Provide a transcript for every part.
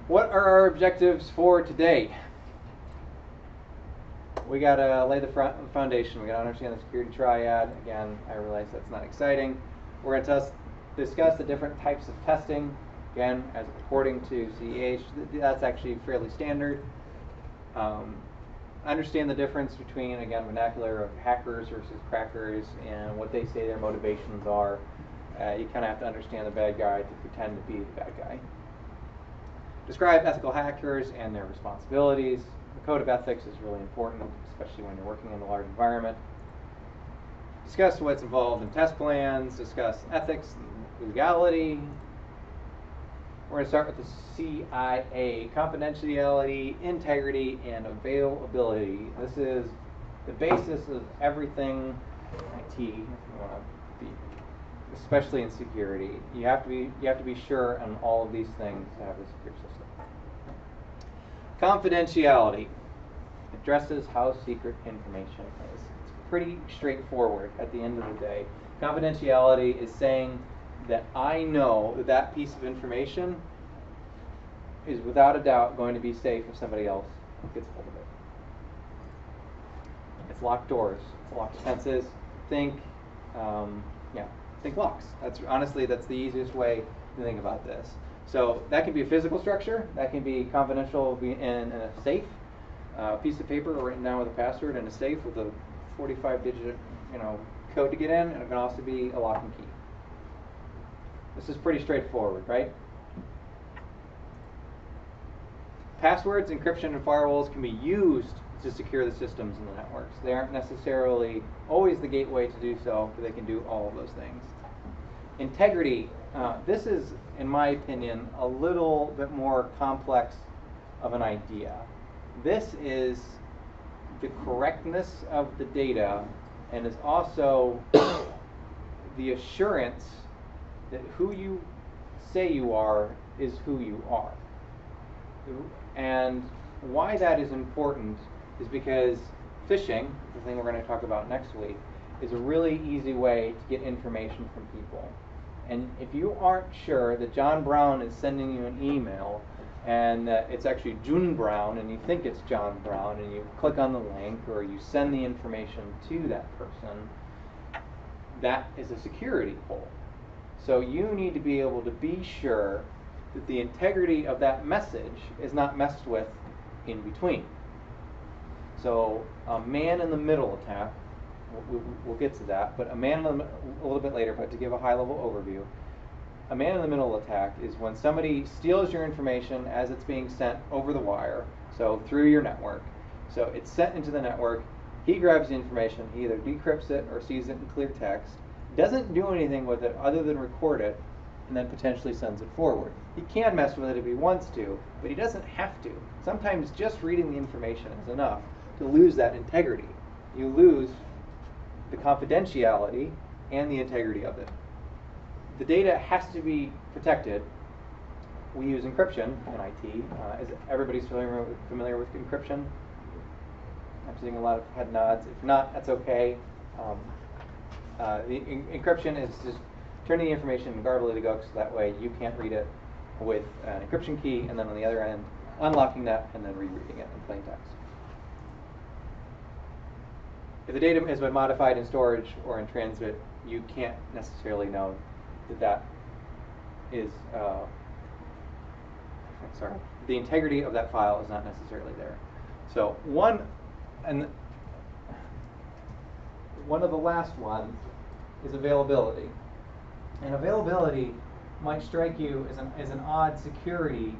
What are our objectives for today? We got to lay the foundation. We got to understand the security triad. Again, I realize that's not exciting. We're going to discuss the different types of testing. Again, as according to CEH, that's actually fairly standard. Understand the difference between, again, vernacular of hackers versus crackers and what they say their motivations are. You kind of have to understand the bad guy to pretend to be the bad guy. Describe ethical hackers and their responsibilities. The code of ethics is really important, especially when you're working in a large environment. Discuss what's involved in test plans. Discuss ethics and legality. We're going to start with the CIA, confidentiality, integrity, and availability. This is the basis of everything IT, if you want to be, especially in security. You have to be sure on all of these things to have a secure system. Confidentiality addresses how secret information is. It's pretty straightforward at the end of the day. Confidentiality is saying that I know that that piece of information is without a doubt going to be safe if somebody else gets hold of it. It's locked doors, it's locked fences. Think locks. Honestly, that's the easiest way to think about this. So that can be a physical structure, that can be confidential in a safe, piece of paper written down with a password in a safe with a 45-digit code to get in, and it can also be a lock and key. This is pretty straightforward, right? Passwords, encryption, and firewalls can be used to secure the systems and the networks. They aren't necessarily always the gateway to do so, but they can do all of those things. Integrity. This is, in my opinion, a little bit more complex of an idea. This is the correctness of the data, and is also the assurance that who you say you are is who you are. And why that is important is because phishing, the thing we're going to talk about next week, is a really easy way to get information from people. And if you aren't sure that John Brown is sending you an email and it's actually June Brown and you think it's John Brown and you click on the link or you send the information to that person, that is a security hole. So you need to be able to be sure that the integrity of that message is not messed with in between. So a man-in-the-middle attack, we'll get to that, but a little bit later, but to give a high-level overview, a man-in-the-middle attack is when somebody steals your information as it's being sent over the wire, so through your network. So it's sent into the network, he grabs the information, he either decrypts it or sees it in clear text, doesn't do anything with it other than record it, and then potentially sends it forward. He can mess with it if he wants to, but he doesn't have to. Sometimes just reading the information is enough to lose that integrity. You lose the confidentiality and the integrity of it. The data has to be protected. We use encryption in IT. Is everybody's familiar with encryption? I'm seeing a lot of head nods. If not, that's okay. The encryption is just turning the information in gobbledygook so that way you can't read it with an encryption key, and then on the other end, unlocking that and then rereading it in plain text. If the data has been modified in storage or in transit, you can't necessarily know that that is, the integrity of that file is not necessarily there. So one of the last ones is availability. And availability might strike you as an odd security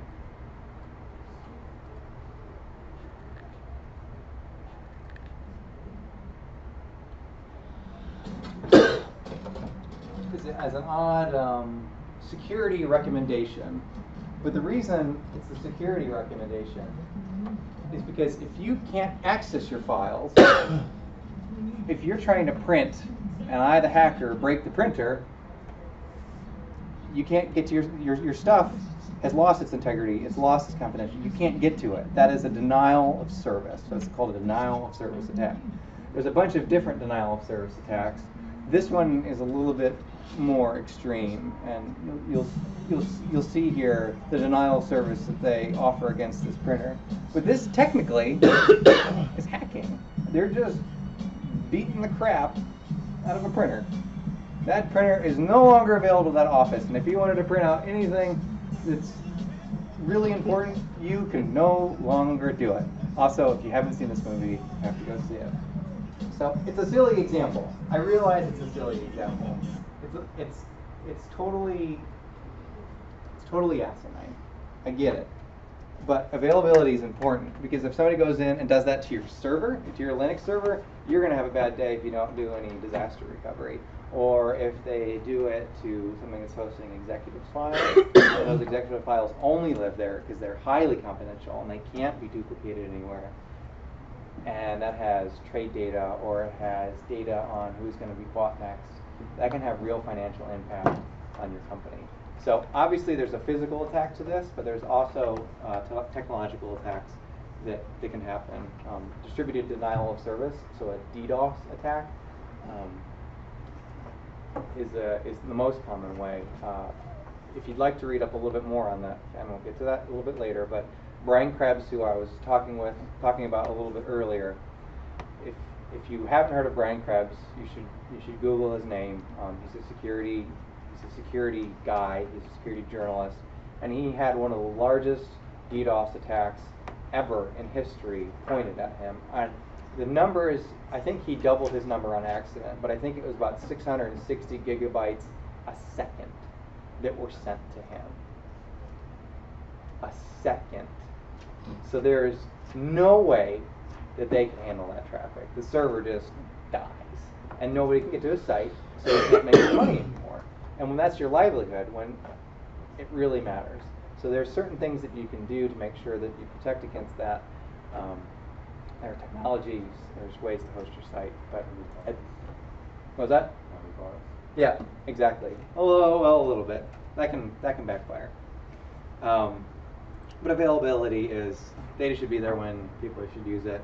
as an odd security recommendation. But the reason it's a security recommendation is because if you can't access your files, if you're trying to print and I, the hacker, break the printer, you can't get to your stuff has lost its integrity, it's lost its confidentiality. You can't get to it. That is a denial of service. That's called a denial of service attack. There's a bunch of different denial of service attacks. This one is a little bit more extreme, and you'll see here the denial of service that they offer against this printer. But this technically is hacking. They're just beating the crap out of a printer. That printer is no longer available to that office, and if you wanted to print out anything that's really important, you can no longer do it. Also, if you haven't seen this movie, you have to go see it. So it's a silly example. I realize it's a silly example. It's totally asinine. I get it. But availability is important, because if somebody goes in and does that to your server, to your Linux server, you're going to have a bad day if you don't do any disaster recovery. Or if they do it to something that's hosting executive files, and those executive files only live there because they're highly confidential and they can't be duplicated anywhere. And that has trade data, or it has data on who's going to be bought next. That can have real financial impact on your company. So obviously there's a physical attack to this, but there's also technological attacks that can happen. Distributed denial of service, so a DDoS attack, is the most common way. If you'd like to read up a little bit more on that, and we'll get to that a little bit later, but Brian Krebs, who I was talking about a little bit earlier, if you haven't heard of Brian Krebs, you should Google his name. He's a security guy. He's a security journalist, and he had one of the largest DDoS attacks ever in history pointed at him. The number is, I think he doubled his number on accident, but I think it was about 660 gigabytes a second that were sent to him. A second. So there's no way that they can handle that traffic. The server just dies, and nobody can get to his site, so you can't make any money anymore. And when that's your livelihood, when it really matters. So there's certain things that you can do to make sure that you protect against that. There are technologies, there's ways to host your site, but what was that? Yeah, exactly. Well, a little bit. That can backfire. But availability is, data should be there when people should use it,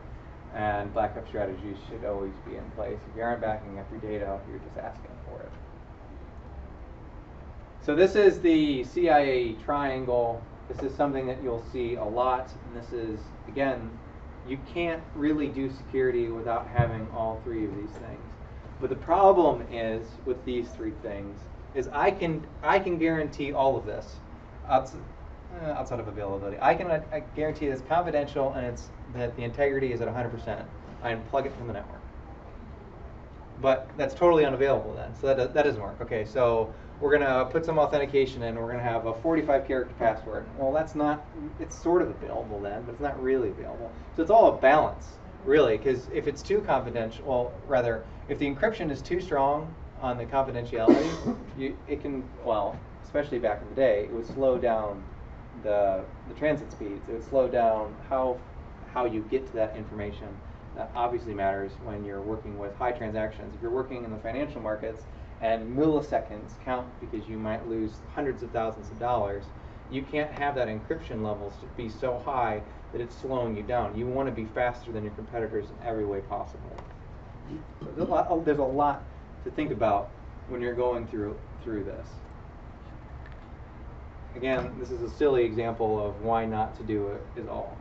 and backup strategies should always be in place. If you aren't backing up your data, you're just asking for it. So this is the CIA triangle. This is something that you'll see a lot, and this is, again, you can't really do security without having all three of these things. But the problem is with these three things is I can guarantee all of this outside of availability. I guarantee it's confidential and that the integrity is at 100%. I unplug it from the network. But that's totally unavailable then, so that doesn't work. Okay, so we're going to put some authentication in. We're going to have a 45-character password. Well, it's sort of available then, but it's not really available. So it's all a balance, really, because if it's too confidential, well, rather, if the encryption is too strong on the confidentiality, it can, well, especially back in the day, it would slow down the transit speeds. It would slow down how you get to that information. That obviously matters when you're working with high transactions. If you're working in the financial markets and milliseconds count because you might lose hundreds of thousands of dollars, you can't have that encryption levels to be so high that it's slowing you down. You want to be faster than your competitors in every way possible. So there's a lot to think about when you're going through this. Again, this is a silly example of why not to do it is all.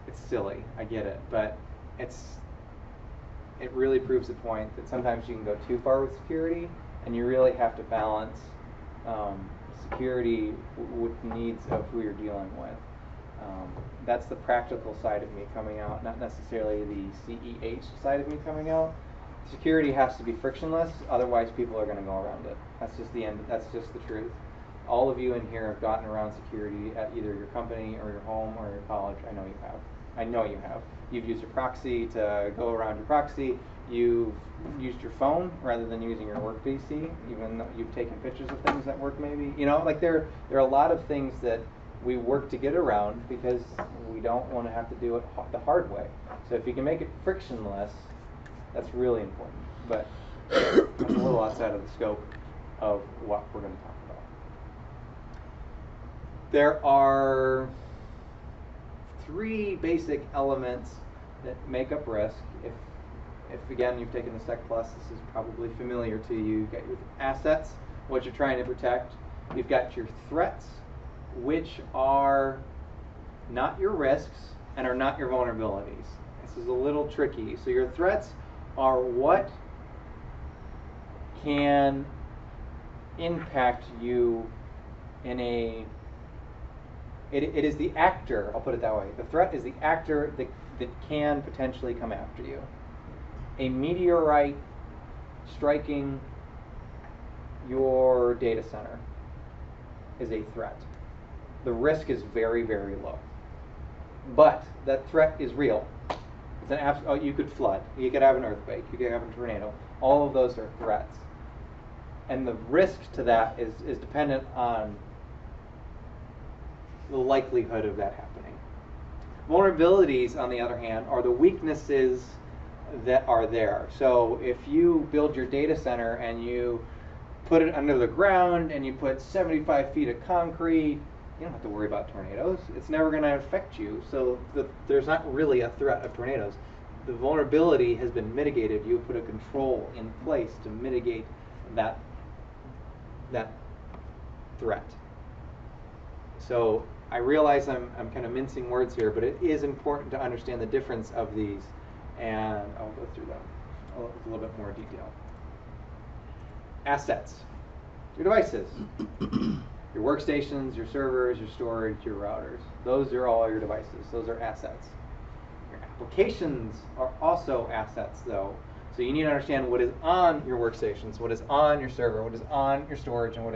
It's silly, I get it, but it really proves the point that sometimes you can go too far with security, and you really have to balance security with the needs of who you're dealing with. That's the practical side of me coming out, not necessarily the CEH side of me coming out. Security has to be frictionless, otherwise people are going to go around it. That's just the end. That's just the truth. All of you in here have gotten around security at either your company or your home or your college. I know you have. I know you have. You've used your proxy to go around your proxy. You've used your phone rather than using your work PC, even though you've taken pictures of things that work maybe. You know, like there are a lot of things that we work to get around because we don't want to have to do it the hard way. So if you can make it frictionless, that's really important. But it's a little outside of the scope of what we're going to talk about. There are three basic elements that make up risk. If, again, you've taken the Sec Plus, this is probably familiar to you. You've got your assets, what you're trying to protect. You've got your threats, which are not your risks and are not your vulnerabilities. This is a little tricky. So your threats are what can impact you in a... It is the actor, I'll put it that way. The threat is the actor that can potentially come after you. A meteorite striking your data center is a threat. The risk is very, very low. But that threat is real. It's an you could flood, you could have an earthquake, you could have a tornado. All of those are threats. And the risk to that is dependent on the likelihood of that happening. Vulnerabilities, on the other hand, are the weaknesses that are there. So if you build your data center and you put it under the ground and you put 75 feet of concrete, you don't have to worry about tornadoes. It's never going to affect you. So there's not really a threat of tornadoes. The vulnerability has been mitigated. You put a control in place to mitigate that threat. So I realize I'm kind of mincing words here, but it is important to understand the difference of these, and I'll go through them with a little bit more detail. Assets. Your devices. Your workstations, your servers, your storage, your routers. Those are all your devices. Those are assets. Your applications are also assets, though. So you need to understand what is on your workstations, what is on your server, what is on your storage, and what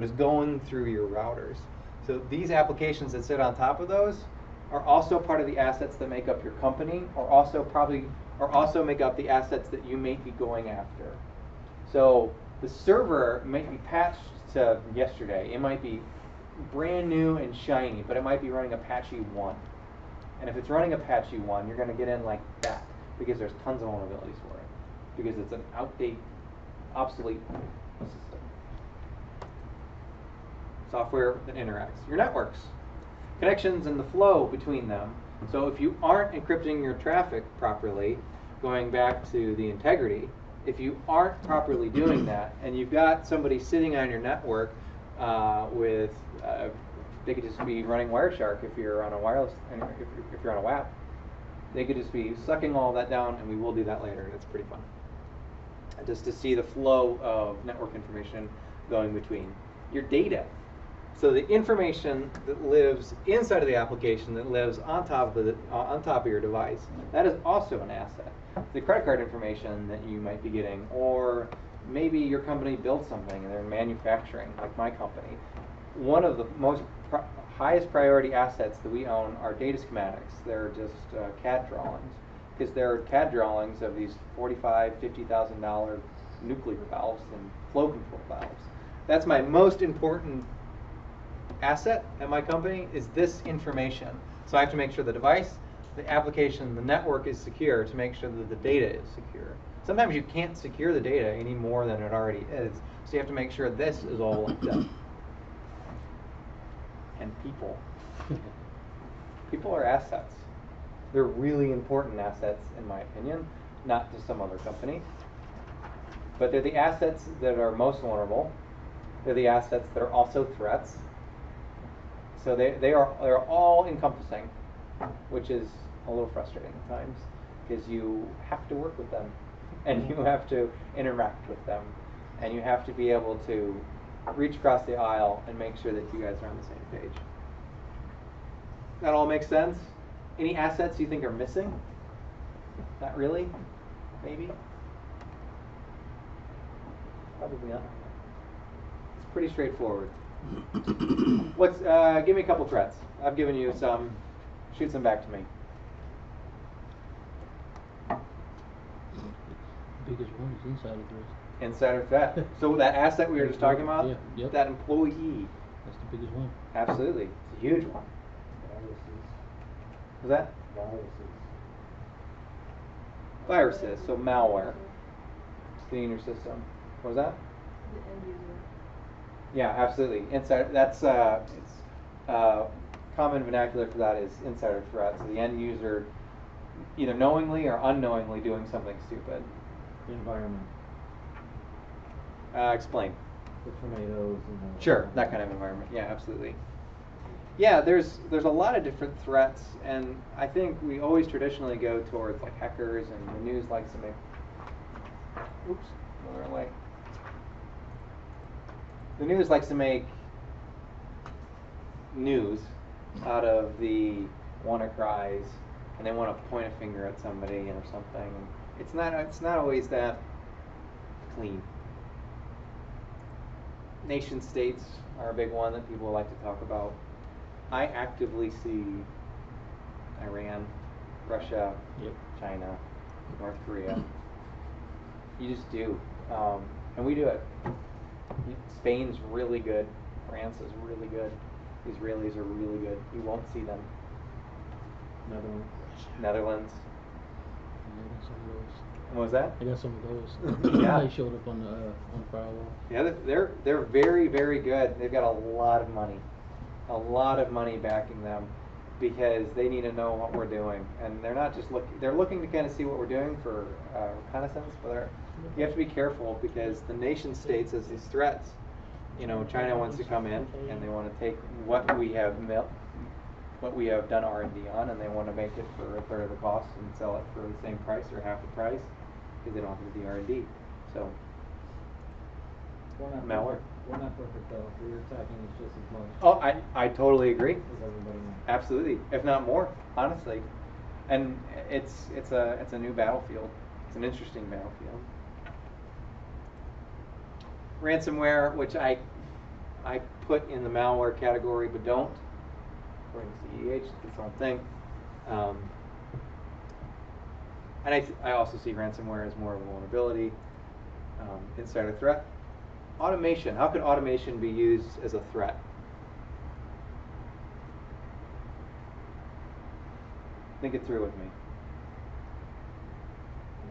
is going through your routers. So these applications that sit on top of those are also part of the assets that make up your company, or also make up the assets that you may be going after. So the server might be patched to yesterday. It might be brand new and shiny, but it might be running Apache 1. And if it's running Apache 1, you're going to get in like that, because there's tons of vulnerabilities for it, because it's an obsolete system. Software that interacts. Your networks, connections and the flow between them. So if you aren't encrypting your traffic properly, going back to the integrity, if you aren't properly doing that, and you've got somebody sitting on your network they could just be running Wireshark if you're on a wireless, if you're on a WAP. They could just be sucking all that down, and we will do that later. It's pretty fun. Just to see the flow of network information going between your data. So the information that lives inside of the application, that lives on top of your device, that is also an asset. The credit card information that you might be getting, or maybe your company built something and they're manufacturing, like my company. One of the highest priority assets that we own are data schematics. They're just CAD drawings, because they're CAD drawings of these $45,000, $50,000 nuclear valves and flow control valves. That's my most important asset at my company, is this information. So I have to make sure the device, the application, the network is secure to make sure that the data is secure. Sometimes you can't secure the data any more than it already is, so you have to make sure this is all linked up. And people. People are assets. They're really important assets, in my opinion, not to some other company. But they're the assets that are most vulnerable. They're the assets that are also threats. So they're all encompassing, which is a little frustrating at times, because you have to work with them, and you have to interact with them, and you have to be able to reach across the aisle and make sure that you guys are on the same page. That all makes sense? Any assets you think are missing? Not really? Maybe? Probably not. It's pretty straightforward. Give me a couple threats. I've given you some. Shoot some back to me. Biggest one is insider threat. Insider threat. So that asset we were just talking about, yeah, yep. That employee. That's the biggest one. Absolutely. It's a huge one. Was that? Viruses, so malware. Sitting in your system. What was that? The end user. Yeah, absolutely. Insider. That's common vernacular for that is insider threat. So the end user either knowingly or unknowingly doing something stupid. The environment, Explain. the tornadoes and the. Sure, that kind of environment. Yeah, absolutely. Yeah, there's a lot of different threats, and I think we always traditionally go towards like hackers, and the news likes to make. Oops, another way. The news likes to make news out of the WannaCries, and they want to point a finger at somebody or something. It's not always that clean. Nation states are a big one that people like to talk about. I actively see Iran, Russia, Yep. China, North Korea. You just do, and we do it. Spain's really good. France is really good. Israelis are really good. You won't see them. Netherlands. I got some of those. What was that? I got some of those. Yeah. They showed up on the firewall. Yeah, they're very, very good. They've got a lot of money backing them, because they need to know what we're doing, and they're not just they're looking to kind of see what we're doing for reconnaissance, but you have to be careful, because the nation states as these threats. You know, China wants to come in and they want to take what we have done R&D on, and they want to make it for a third of the cost and sell it for the same price or half the price, because they don't have to do the R&D. So We're not malware. perfect. We're not perfect though. We're attacking it just as much. Oh, I totally agree. As everybody knows. Absolutely, if not more, honestly. And it's a new battlefield. It's an interesting battlefield. Ransomware, which I put in the malware category, but don't. According to CEH, it's its own thing. And I also see ransomware as more of a vulnerability, insider threat. Automation. How could automation be used as a threat? Think it through with me.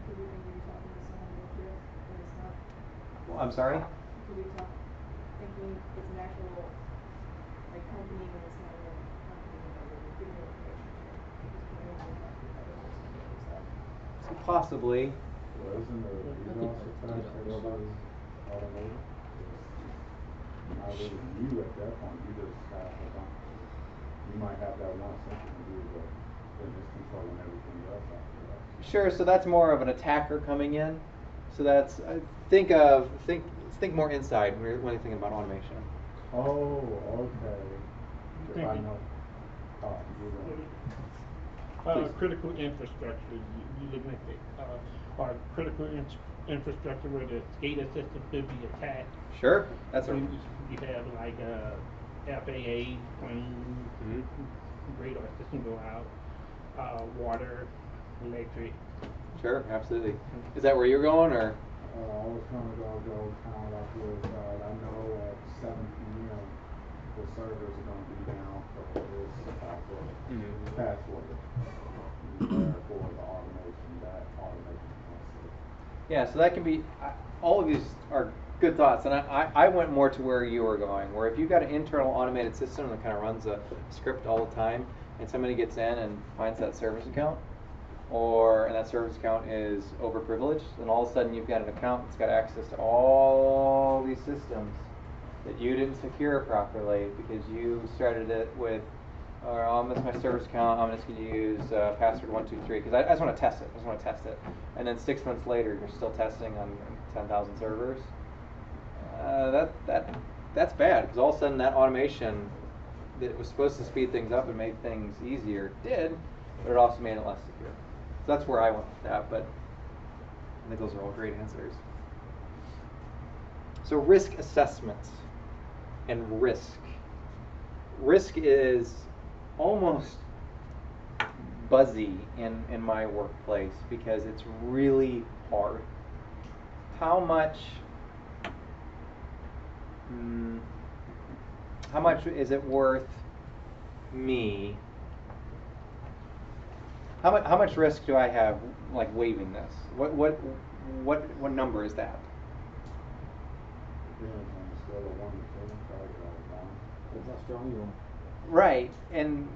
Could we think you're talking to someone legit, but it's not? Well, I'm sorry? Could we talk, thinking it's an actual, like, company when it's not a company that we're giving you information to? Because we know we're talking about other person and stuff. Possibly. Well, isn't the I think DDoS it's attack DDoS. for robots automated? Not really you at that point, you just have a bunch. You might have that one section to do the, then it's controlling everything else after that. Sure. So that's more of an attacker coming in. So that's think more inside when you're thinking about automation. Oh, okay. If I know, you're going. Critical infrastructure, you looking at the, or critical infrastructure where the SCADA system could be attacked. Sure. That's a. You have like FAA planes, radar system go out, water, electric. Sure. Absolutely. Is that where you're going, or? I was gonna go kind of like with, I know at 7 p.m. the servers are gonna be down for this type of password. Therefore the automation concept. Yeah. So that can be. All of these are good thoughts, and I went more to where you were going. Where if you've got an internal automated system that kind of runs a script all the time, and somebody gets in and finds that service account, and that service account is overprivileged, then all of a sudden you've got an account that's got access to all these systems that you didn't secure properly because you started it with, this is my service account, I'm just going to use password 123 because I just want to test it. And then 6 months later, you're still testing on 10,000 servers. That's bad, because all of a sudden that automation that was supposed to speed things up and make things easier did, but it also made it less secure. So that's where I went with that, but I think those are all great answers. So risk assessments and risk. Risk is almost buzzy in my workplace because it's really hard. How much is it worth me? How much risk do I have, like, waiving this? What number is that? Depends on the scale of 1 to 10, probably about 1. That's how strong you are. Right, and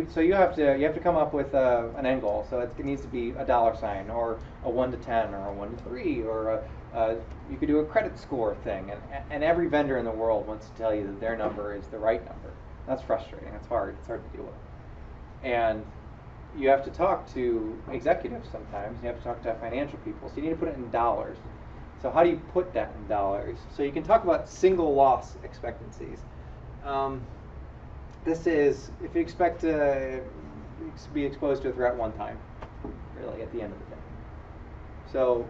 so you have to come up with an end goal. So it needs to be a dollar sign, or a 1 to 10, or a 1 to 3, or you could do a credit score thing. And every vendor in the world wants to tell you that their number is the right number. That's frustrating. That's hard. It's hard to deal with. And you have to talk to executives sometimes. You have to talk to financial people. So you need to put it in dollars. So how do you put that in dollars? So you can talk about single loss expectancies. This is if you expect to be exposed to a threat one time, really, at the end of the day. So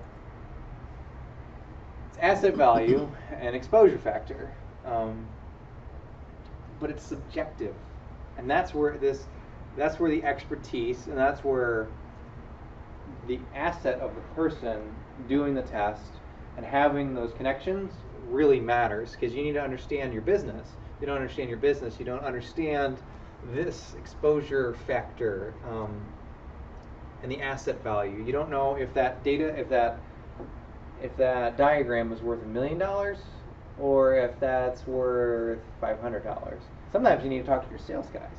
it's asset value and exposure factor, but it's subjective, and that's where the expertise, and that's where the asset of the person doing the test and having those connections really matters, because you need to understand your business. If you don't understand your business, you don't understand this exposure factor and the asset value. You don't know if that data, if that diagram is worth $1 million or if that's worth $500. Sometimes you need to talk to your sales guys.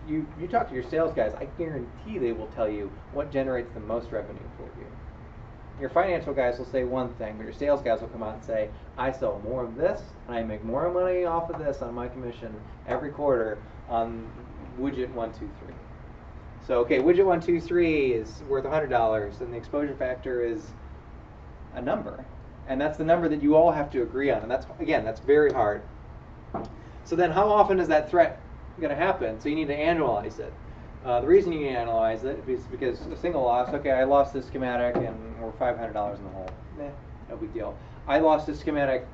You talk to your sales guys, I guarantee they will tell you what generates the most revenue for you. Your financial guys will say one thing, but your sales guys will come out and say, I sell more of this, and I make more money off of this on my commission every quarter on widget 1, 2, 3. So, okay, widget 1, 2, 3 is worth $100, and the exposure factor is a number. And that's the number that you all have to agree on, and that's very hard. So then how often is that threat going to happen? So you need to annualize it. The reason you need to analyze it is because a single loss, okay, I lost this schematic and we're $500 in the hole. No big deal. I lost this schematic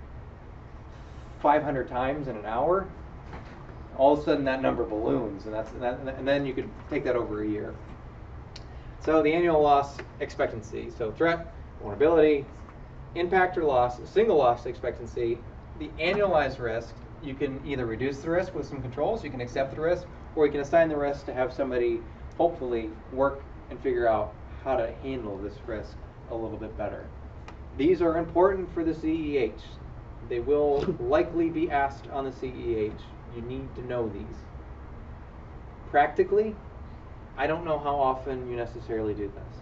500 times in an hour. All of a sudden that number balloons, and then you could take that over a year. So the annual loss expectancy, so threat, vulnerability, impact or loss, single loss expectancy, the annualized risk, you can either reduce the risk with some controls, you can accept the risk, or you can assign the risk to have somebody hopefully work and figure out how to handle this risk a little bit better. These are important for the CEH. They will likely be asked on the CEH. You need to know these. Practically, I don't know how often you necessarily do this.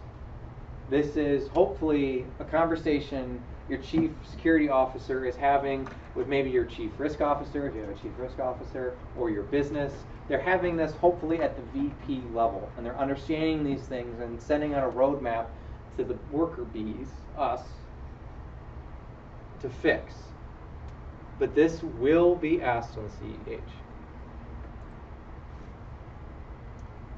This is hopefully a conversation your chief security officer is having with maybe your chief risk officer, if you have a chief risk officer, or your business. They're having this hopefully at the VP level, and they're understanding these things and sending out a roadmap to the worker bees, us, to fix. But this will be asked on the CEH.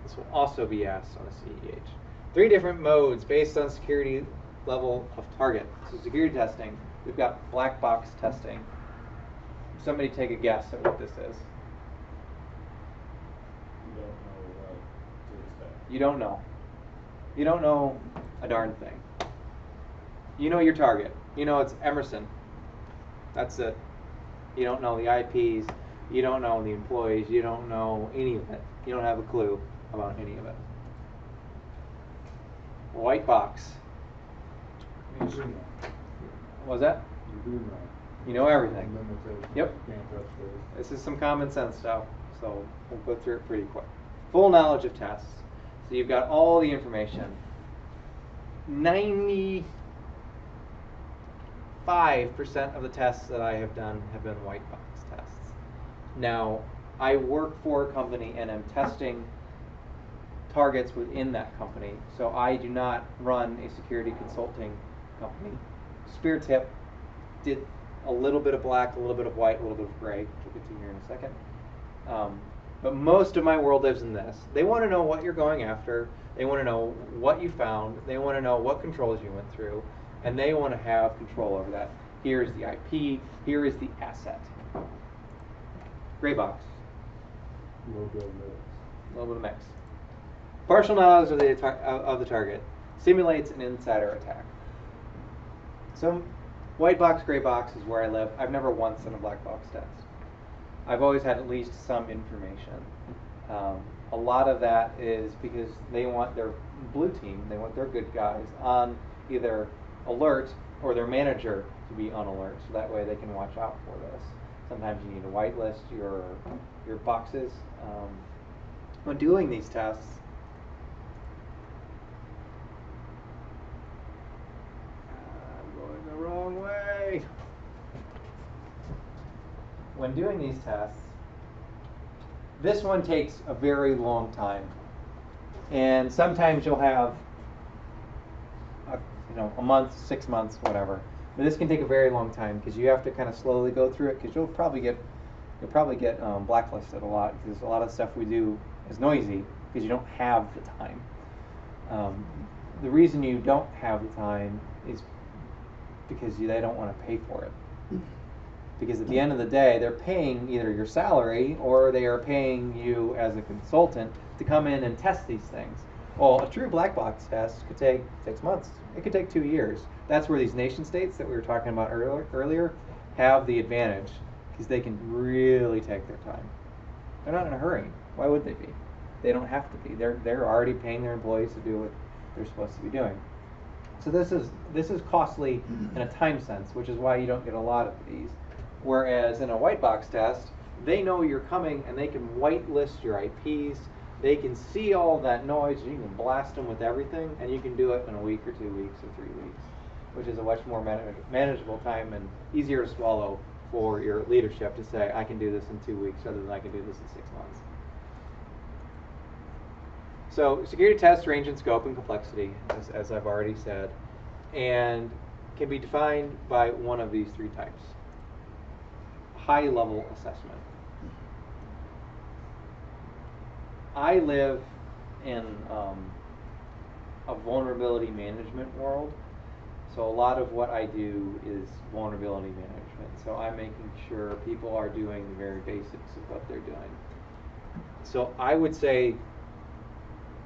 This will also be asked on the CEH. 3 different modes based on security level of target. So security testing, we've got black box testing. Somebody take a guess at what this is. You don't know what to expect. You don't know. You don't know a darn thing. You know your target. You know it's Emerson. That's it. You don't know the IPs. You don't know the employees. You don't know any of it. You don't have a clue about any of it. White box. You do know. What was that? You do know. You know everything. Limitations. Yep. You can't touch this. This is some common sense stuff, so we'll go through it pretty quick. Full knowledge of tests. So you've got all the information. 95% of the tests that I have done have been white box tests. Now, I work for a company and I'm testing targets within that company, so I do not run a security consulting company. Spear Tip did a little bit of black, a little bit of white, a little bit of gray, which we'll get to here in a second. But most of my world lives in this. They want to know what you're going after. They want to know what you found. They want to know what controls you went through. And they want to have control over that. Here's the IP. Here is the asset. Gray box. A little bit of this. A little bit of mix. Partial knowledge of the target simulates an insider attack. So white box, gray box is where I live. I've never once done a black box test. I've always had at least some information. A lot of that is because they want their blue team, they want their good guys on either alert or their manager to be on alert, so that way they can watch out for this. Sometimes you need to whitelist your boxes. When doing these tests, I'm going the wrong way. When doing these tests, this one takes a very long time. And sometimes you'll have a month, 6 months, whatever. But this can take a very long time because you have to kind of slowly go through it, because you'll probably get blacklisted a lot, because a lot of stuff we do is noisy because you don't have the time. The reason you don't have the time is because they don't want to pay for it. Because at the end of the day, they're paying either your salary or they are paying you as a consultant to come in and test these things. Well, a true black box test could take 6 months. It could take 2 years. That's where these nation states that we were talking about earlier have the advantage, because they can really take their time. They're not in a hurry. Why would they be? They don't have to be. They're already paying their employees to do what they're supposed to be doing. So this is costly in a time sense, which is why you don't get a lot of these. Whereas in a white box test, they know you're coming and they can whitelist your IPs. They can see all that noise. You can blast them with everything, and you can do it in a week or 2 weeks or 3 weeks, which is a much more manageable time and easier to swallow for your leadership to say, I can do this in 2 weeks rather than I can do this in 6 months. So security tests range in scope and complexity, as I've already said, and can be defined by one of these 3 types. High-level assessment. I live in a vulnerability management world, so a lot of what I do is vulnerability management. So I'm making sure people are doing the very basics of what they're doing. So I would say,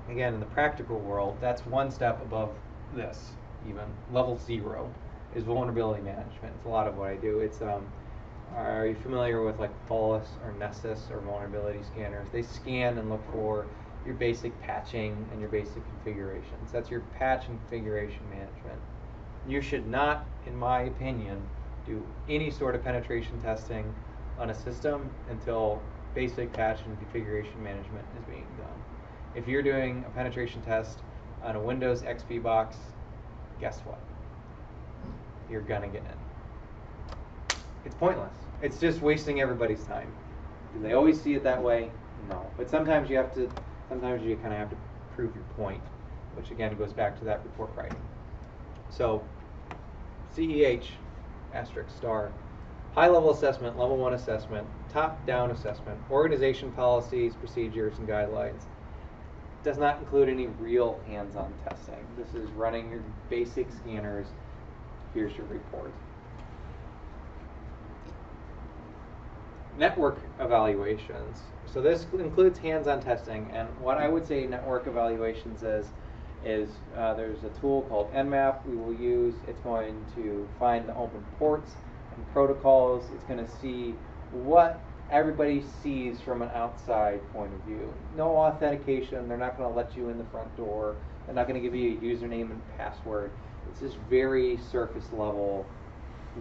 again, in the practical world, that's one step above this, even. Level 0 is vulnerability management. It's a lot of what I do. It's are you familiar with like Bolus or Nessus or vulnerability scanners? They scan and look for your basic patching and your basic configurations. That's your patch and configuration management. You should not, in my opinion, do any sort of penetration testing on a system until basic patch and configuration management is being done. If you're doing a penetration test on a Windows XP box, guess what? You're gonna get in. It's pointless. It's just wasting everybody's time. Do they always see it that way? No. But sometimes you kind of have to prove your point, which again goes back to that report writing. So, CEH, asterisk star, high-level assessment, level 1 assessment, top-down assessment, organization policies, procedures, and guidelines. Does not include any real hands-on testing. This is running your basic scanners. Here's your report. Network evaluations. So this includes hands-on testing, and what I would say network evaluations is there's a tool called Nmap we will use. It's going to find the open ports and protocols. It's going to see what everybody sees from an outside point of view. No authentication. They're not going to let you in the front door. They're not going to give you a username and password. It's just very surface level.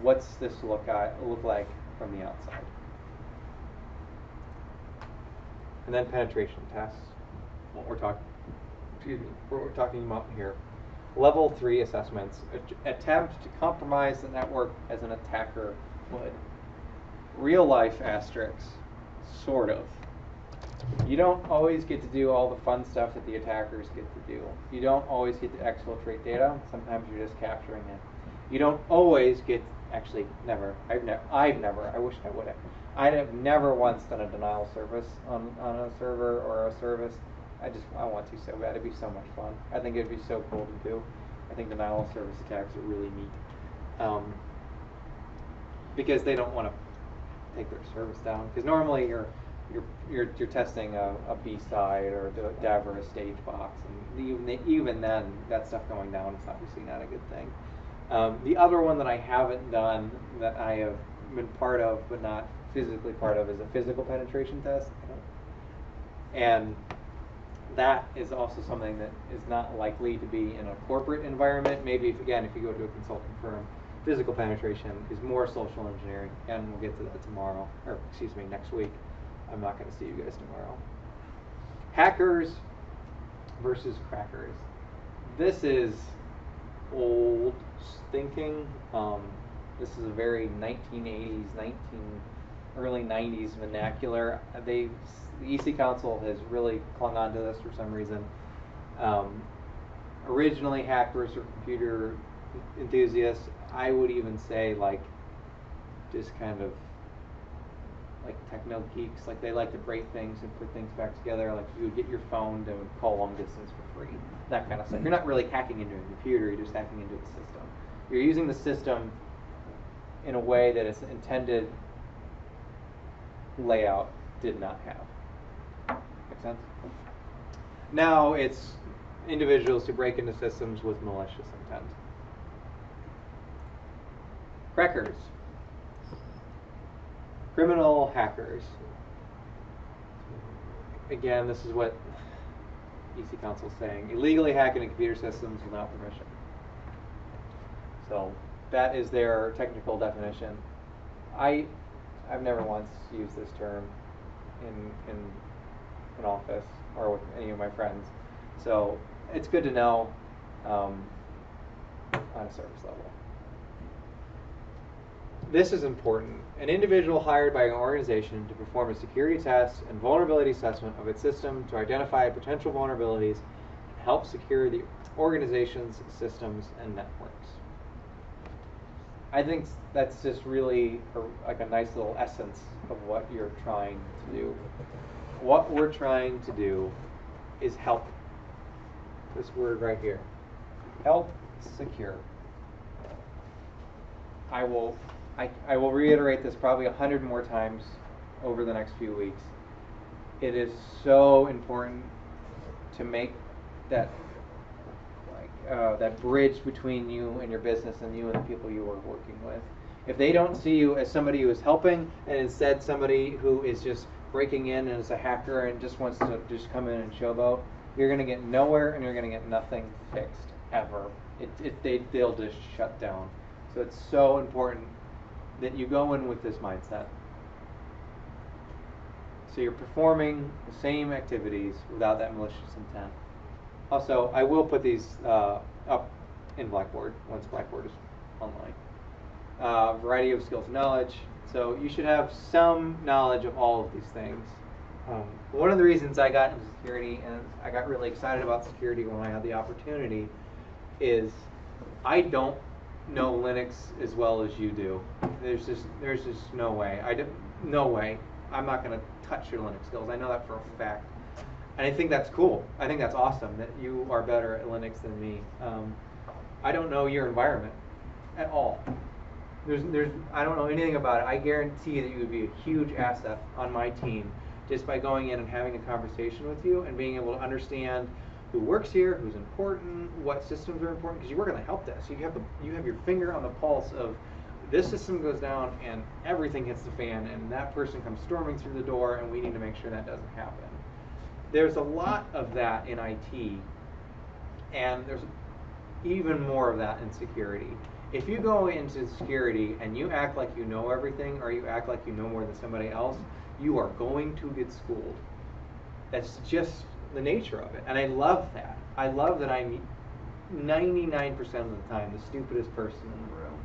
What's this look like from the outside? And then penetration tests. What we're talking about here. Level 3 assessments. Attempt to compromise the network as an attacker would. Real life asterisks. Sort of. You don't always get to do all the fun stuff that the attackers get to do. You don't always get to exfiltrate data. Sometimes you're just capturing it. You don't always get, actually never, I wish I would have. I have never once done a denial service on a server or a service. I want to so bad. It'd be so much fun. I think it'd be so cool to do. I think denial service attacks are really neat. Because they don't want to take their service down. Because normally you're testing a B side or a dev or a stage box, and even then that stuff going down is obviously not a good thing. The other one that I haven't done that I have been part of but not physically part of is a physical penetration test, and that is also something that is not likely to be in a corporate environment. Maybe if you go to a consulting firm, physical penetration is more social engineering, and we'll get to that tomorrow, or excuse me, next week. I'm not going to see you guys tomorrow. Hackers versus crackers. This is old thinking. This is a very 1980s, early 90s vernacular. The EC Council has really clung on to this for some reason. Originally, hackers or computer enthusiasts, I would even say like just kind of like techno geeks, like they like to break things and put things back together. Like you would get your phone to call long distance for free, that kind of stuff. You're not really hacking into a computer, you're just hacking into the system. You're using the system in a way that its intended layout did not have. Make sense? Now it's individuals who break into systems with malicious intent. Crackers. Criminal hackers. Again, this is what EC Council is saying. Illegally hacking into computer systems without permission. So that is their technical definition. I've never once used this term in an office or with any of my friends. So it's good to know on a surface level. This is important. An individual hired by an organization to perform a security test and vulnerability assessment of its system to identify potential vulnerabilities and help secure the organization's systems and networks. I think that's just really like a nice little essence of what you're trying to do. What we're trying to do is help. This word right here. Help secure. I will reiterate this probably 100 more times over the next few weeks. It is so important to make that that bridge between you and your business and you and the people you are working with. If they don't see you as somebody who is helping and instead somebody who is just breaking in and is a hacker and just wants to just come in and showboat, you're going to get nowhere and you're going to get nothing fixed ever. They'll just shut down. So it's so important that you go in with this mindset. So you're performing the same activities without that malicious intent. Also, I will put these up in Blackboard once Blackboard is online. Variety of skills and knowledge. So you should have some knowledge of all of these things. One of the reasons I got into security and I got really excited about security when I had the opportunity is I don't know Linux as well as you do. There's just no way. No way. I'm not going to touch your Linux skills. I know that for a fact. And I think that's cool. I think that's awesome that you are better at Linux than me. I don't know your environment at all. I don't know anything about it. I guarantee that you would be a huge asset on my team just by going in and having a conversation with you and being able to understand who works here, who's important, what systems are important, because you work on the help desk. You have your finger on the pulse of this system goes down and everything hits the fan and that person comes storming through the door and we need to make sure that doesn't happen. There's a lot of that in IT, and there's even more of that in security. If you go into security and you act like you know everything or you act like you know more than somebody else, you are going to get schooled. That's just the nature of it, and I love that. I love that I'm 99% of the time the stupidest person in the room,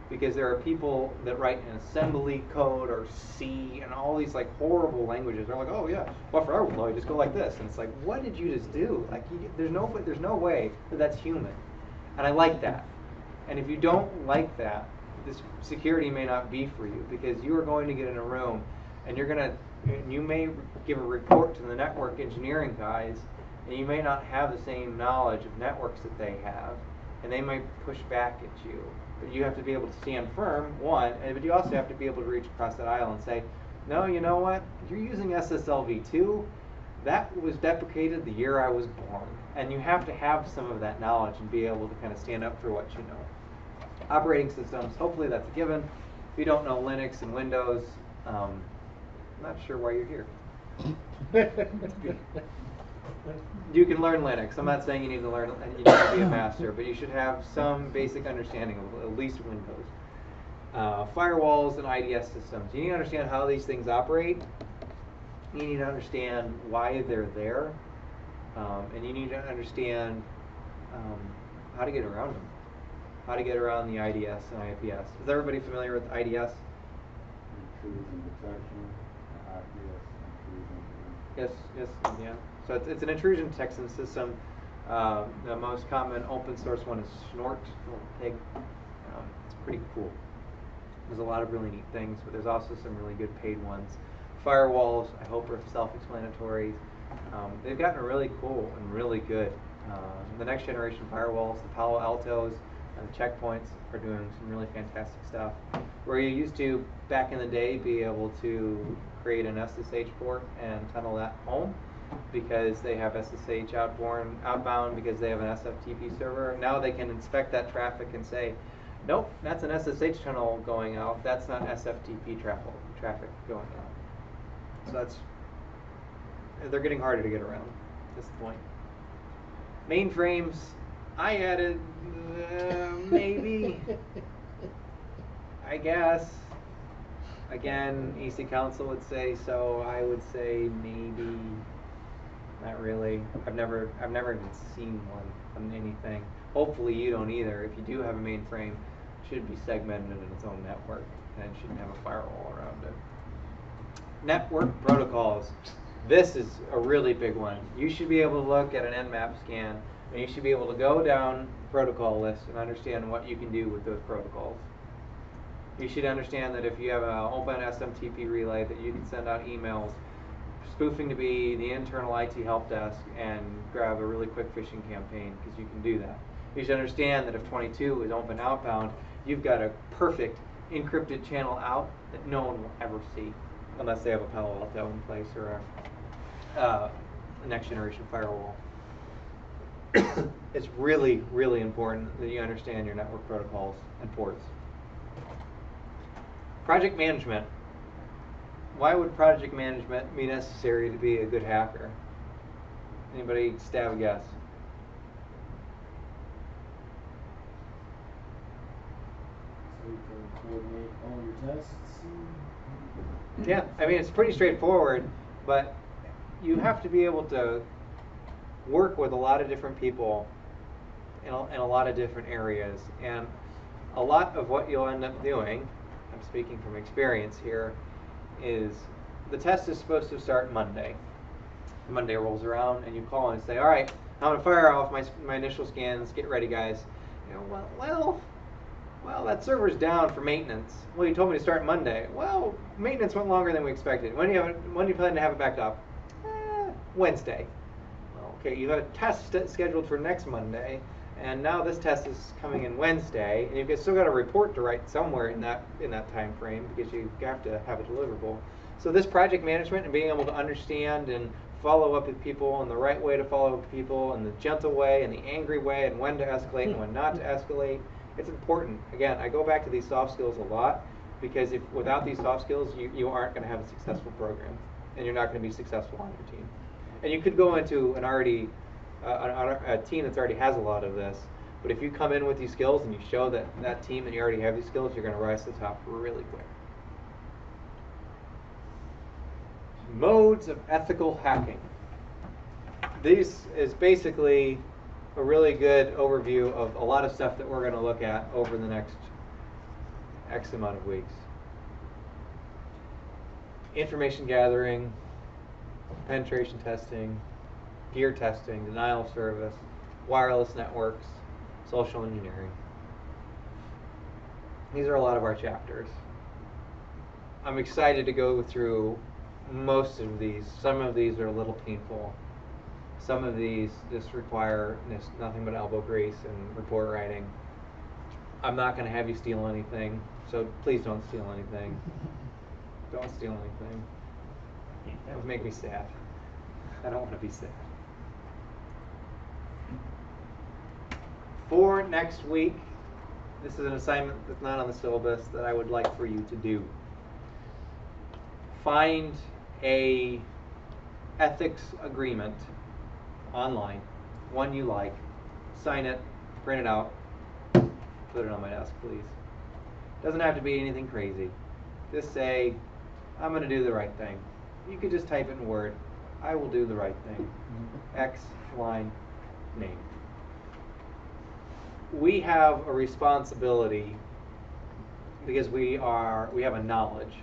because there are people that write in assembly code or C and all these like horrible languages. They're like, oh yeah, buffer overflow, you just go like this, and it's like, what did you just do? Like, there's no way that that's human, and I like that. And if you don't like that, this security may not be for you, because you are going to get in a room and you may give a report to the network engineering guys, and you may not have the same knowledge of networks that they have, and they might push back at you. But you have to be able to stand firm, one, but you also have to be able to reach across that aisle and say, no, you know what? You're using SSLv2. That was deprecated the year I was born. And you have to have some of that knowledge and be able to kind of stand up for what you know. Operating systems, hopefully that's a given. If you don't know Linux and Windows, I'm not sure why you're here. You can learn Linux. I'm not saying you need to learn, you need to be a master, but you should have some basic understanding of at least Windows. Firewalls and IDS systems. You need to understand how these things operate. You need to understand why they're there, and you need to understand how to get around them, how to get around the IDS and IPS. Is everybody familiar with IDS? Intrusion detection, IPS, intrusion. Yes, yeah. So it's an intrusion detection system. The most common open source one is Snort, or Pig. It's pretty cool. There's a lot of really neat things, but there's also some really good paid ones. Firewalls, I hope, are self-explanatory. They've gotten really cool and really good. The next generation firewalls, the Palo Altos and the checkpoints are doing some really fantastic stuff. Where you used to, back in the day, be able to create an SSH port and tunnel that home because they have SSH outbound because they have an SFTP server. Now they can inspect that traffic and say, nope, that's an SSH tunnel going out. That's not SFTP traffic going out. So they're getting harder to get around at this point. Mainframes, I added maybe, I guess. Again, EC Council would say so. I would say maybe, not really. I've never even seen one on anything. Hopefully you don't either. If you do have a mainframe, it should be segmented in its own network and it shouldn't have a firewall around it. Network protocols. This is a really big one. You should be able to look at an Nmap scan and you should be able to go down the protocol list and understand what you can do with those protocols. You should understand that if you have an open SMTP relay that you can send out emails spoofing to be the internal IT help desk and grab a really quick phishing campaign because you can do that. You should understand that if 22 is open outbound, you've got a perfect encrypted channel out that no one will ever see unless they have a Palo Alto in place or a next generation firewall. It's really, really important that you understand your network protocols and ports. Project management. Why would project management be necessary to be a good hacker? Anybody stab a guess? So you can coordinate all your tests. Yeah, I mean, it's pretty straightforward, but you have to be able to work with a lot of different people in a lot of different areas. And a lot of what you'll end up doing, I'm speaking from experience here, is the test is supposed to start Monday. Monday rolls around and you call and say, all right, I'm going to fire off my initial scans, get ready guys. You know, well, that server's down for maintenance. Well, you told me to start Monday. Well, maintenance went longer than we expected. When do you plan to have it back up? Wednesday. Well, okay, you have a test scheduled for next Monday, and now this test is coming in Wednesday, and you've still got a report to write somewhere in that time frame because you have to have a deliverable. So this project management and being able to understand and follow up with people and the right way to follow up with people and the gentle way and the angry way and when to escalate and when not to escalate, it's important. Again, I go back to these soft skills a lot because without these soft skills, you aren't going to have a successful program and you're not going to be successful on your team. And you could go into a team that's already has a lot of this, but if you come in with these skills and you show that team that you already have these skills, you're going to rise to the top really quick. Modes of ethical hacking. This is basically a really good overview of a lot of stuff that we're going to look at over the next X amount of weeks. Information gathering, penetration testing, gear testing, denial of service, wireless networks, social engineering. These are a lot of our chapters. I'm excited to go through most of these. Some of these are a little painful. Some of these just require nothing but elbow grease and report writing. I'm not going to have you steal anything, so please don't steal anything. Don't steal anything. That would make me sad. I don't want to be sad. For next week, this is an assignment that's not on the syllabus that I would like for you to do. Find a ethics agreement online, one you like, sign it, print it out, put it on my desk, please. Doesn't have to be anything crazy. Just say, I'm going to do the right thing. You could just type it in Word. I will do the right thing. X line name. We have a responsibility because we have a knowledge,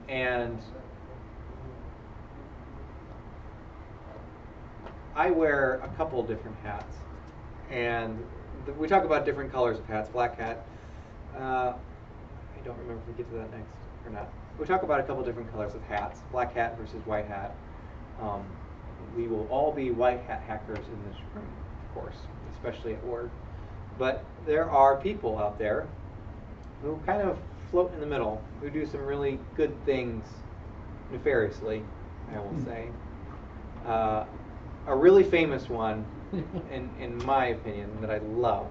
and I wear a couple different hats, and we talk about different colors of hats. Black hat. I don't remember if we get to that next or not. We talk about a couple different colors of hats. Black hat versus white hat. We will all be white hat hackers in this room, of course, especially at work. But there are people out there who kind of float in the middle, who do some really good things nefariously, I will say. A really famous one, in my opinion, that I love.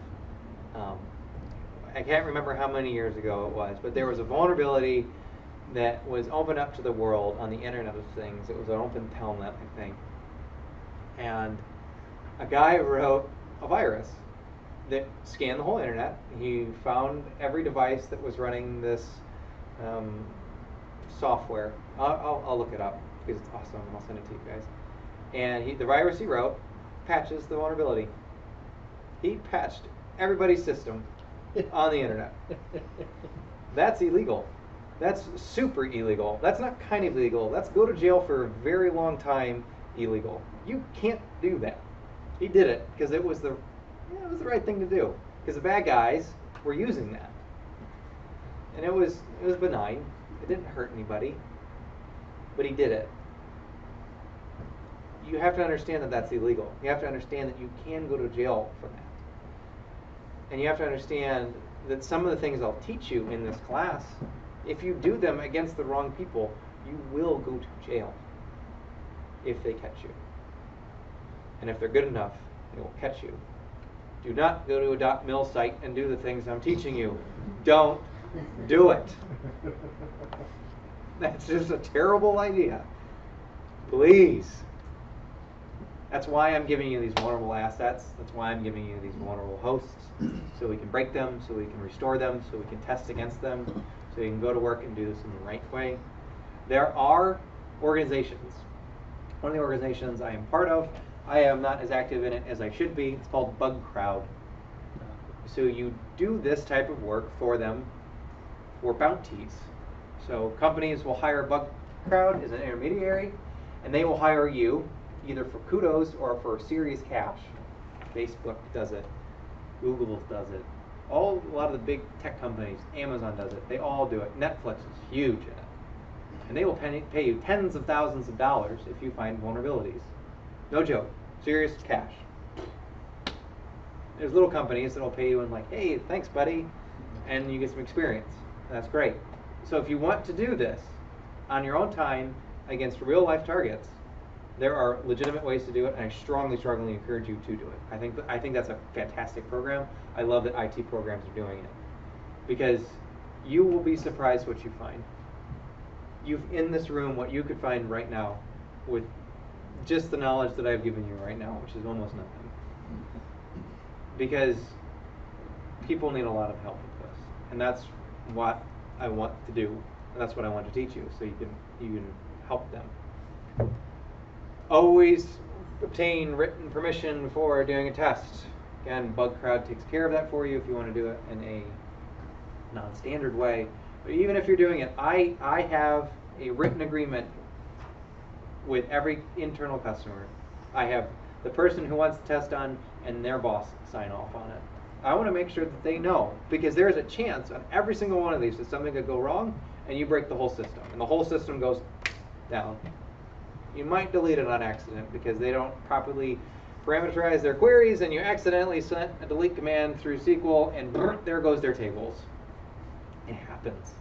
I can't remember how many years ago it was, but there was a vulnerability that was opened up to the world on the Internet of Things. It was an open telnet, I think. And a guy wrote a virus that scanned the whole internet. He found every device that was running this software. I'll look it up because it's awesome, and I'll send it to you guys. And the virus he wrote patches the vulnerability. He patched everybody's system on the internet. That's illegal. That's super illegal. That's not kind of illegal. That's go to jail for a very long time illegal. You can't do that. He did it because it was the right thing to do. Because the bad guys were using that. And it was benign. It didn't hurt anybody. But he did it. You have to understand that that's illegal. You have to understand that you can go to jail for that. And you have to understand that some of the things I'll teach you in this class, if you do them against the wrong people, you will go to jail if they catch you. And if they're good enough, they will catch you. Do not go to a .mil site and do the things I'm teaching you. Don't do it. That's just a terrible idea. Please. That's why I'm giving you these vulnerable assets. That's why I'm giving you these vulnerable hosts, so we can break them, so we can restore them, so we can test against them, so you can go to work and do this in the right way. There are organizations. One of the organizations I am part of, I am not as active in it as I should be. It's called Bug Crowd. So you do this type of work for them for bounties. So companies will hire Bug Crowd as an intermediary, and they will hire you either for kudos or for serious cash. Facebook does it. Google does it. A lot of the big tech companies, Amazon does it. They all do it. Netflix is huge in it. And they will pay you tens of thousands of dollars if you find vulnerabilities. No joke. Serious cash. There's little companies that will pay you in like, hey, thanks, buddy, and you get some experience. That's great. So if you want to do this on your own time against real life targets, there are legitimate ways to do it, and I strongly encourage you to do it. I think that's a fantastic program. I love that IT programs are doing it, because you will be surprised what you find. You've in this room what you could find right now with just the knowledge that I've given you right now, which is almost nothing. Because people need a lot of help with this, and that's what I want to do, and that's what I want to teach you, so you can help them. Always obtain written permission before doing a test. Again, Bug Crowd takes care of that for you if you want to do it in a non-standard way. But even if you're doing it, I have a written agreement with every internal customer. I have the person who wants the test done and their boss sign off on it. I want to make sure that they know, because there's a chance on every single one of these that something could go wrong and you break the whole system, and the whole system goes down. You might delete it on accident because they don't properly parameterize their queries, and you accidentally sent a delete command through SQL, and there goes their tables. It happens.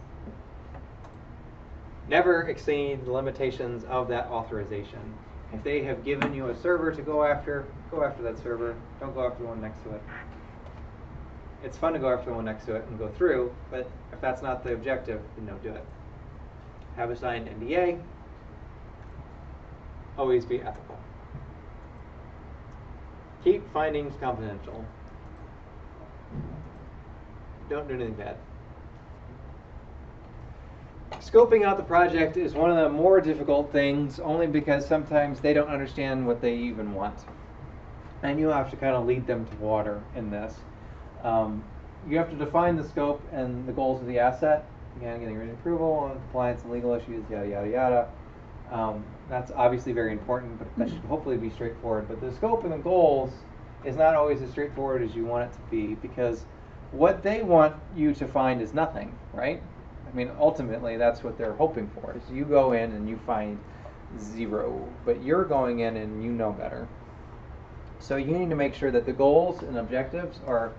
Never exceed the limitations of that authorization. If they have given you a server to go after that server. Don't go after the one next to it. It's fun to go after the one next to it and go through, but if that's not the objective, then don't do it. Have a signed NDA. Always be ethical. Keep findings confidential. Don't do anything bad. Scoping out the project is one of the more difficult things, only because sometimes they don't understand what they even want. And you have to kind of lead them to water in this. You have to define the scope and the goals of the asset. Again, getting written approval and compliance and legal issues, yada, yada, yada. That's obviously very important, but that should hopefully be straightforward. But the scope and the goals is not always as straightforward as you want it to be, because what they want you to find is nothing, right? I mean, ultimately, that's what they're hoping for, is you go in and you find 0, but you're going in and you know better. So you need to make sure that the goals and objectives are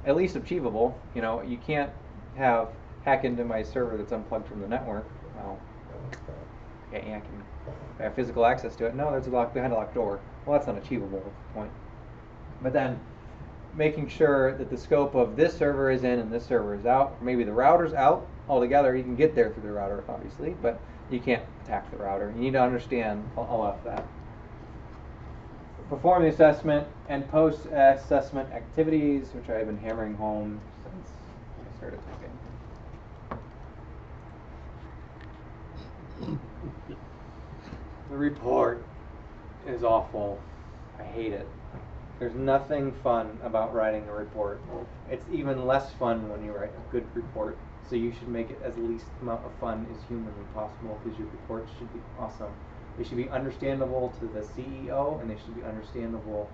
at least achievable. You know, you can't hack into my server that's unplugged from the network. Well, okay, I have physical access to it. No, there's a lock behind a locked door. Well, that's not achievable at this point. But then making sure that the scope of this server is in and this server is out. Or maybe the router's out altogether. You can get there through the router, obviously, but you can't attack the router. You need to understand all of that. Perform the assessment and post-assessment activities, which I've been hammering home since I started typing. The report is awful. I hate it. There's nothing fun about writing a report. It's even less fun when you write a good report. So you should make it as least amount of fun as humanly possible, because your reports should be awesome. They should be understandable to the CEO, and they should be understandable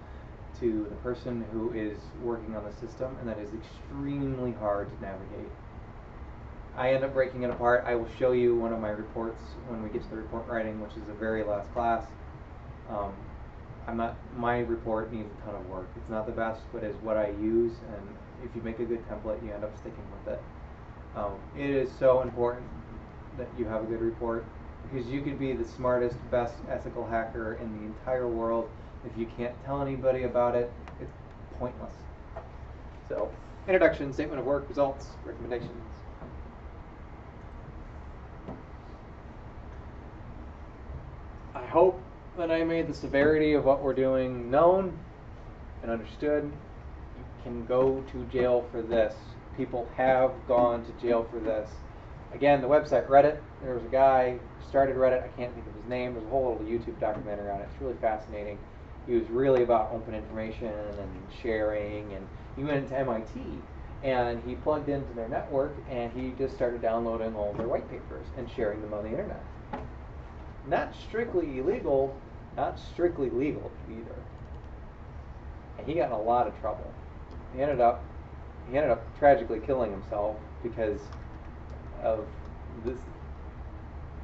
to the person who is working on the system, and that is extremely hard to navigate. I end up breaking it apart. I will show you one of my reports when we get to the report writing, which is the very last class. My report needs a ton of work. It's not the best, but it's what I use, and if you make a good template, you end up sticking with it. It is so important that you have a good report, because you could be the smartest, best ethical hacker in the entire world. If you can't tell anybody about it, it's pointless. So, introduction, statement of work, results, recommendations. I hope that I made the severity of what we're doing known and understood. You can go to jail for this. People have gone to jail for this. Again, the website Reddit, there was a guy who started Reddit, I can't think of his name, there's a whole little YouTube documentary on it. It's really fascinating. He was really about open information and sharing, and he went into MIT and he plugged into their network and he just started downloading all their white papers and sharing them on the internet. Not strictly illegal, not strictly legal either. And he got in a lot of trouble. He ended up tragically killing himself because of this,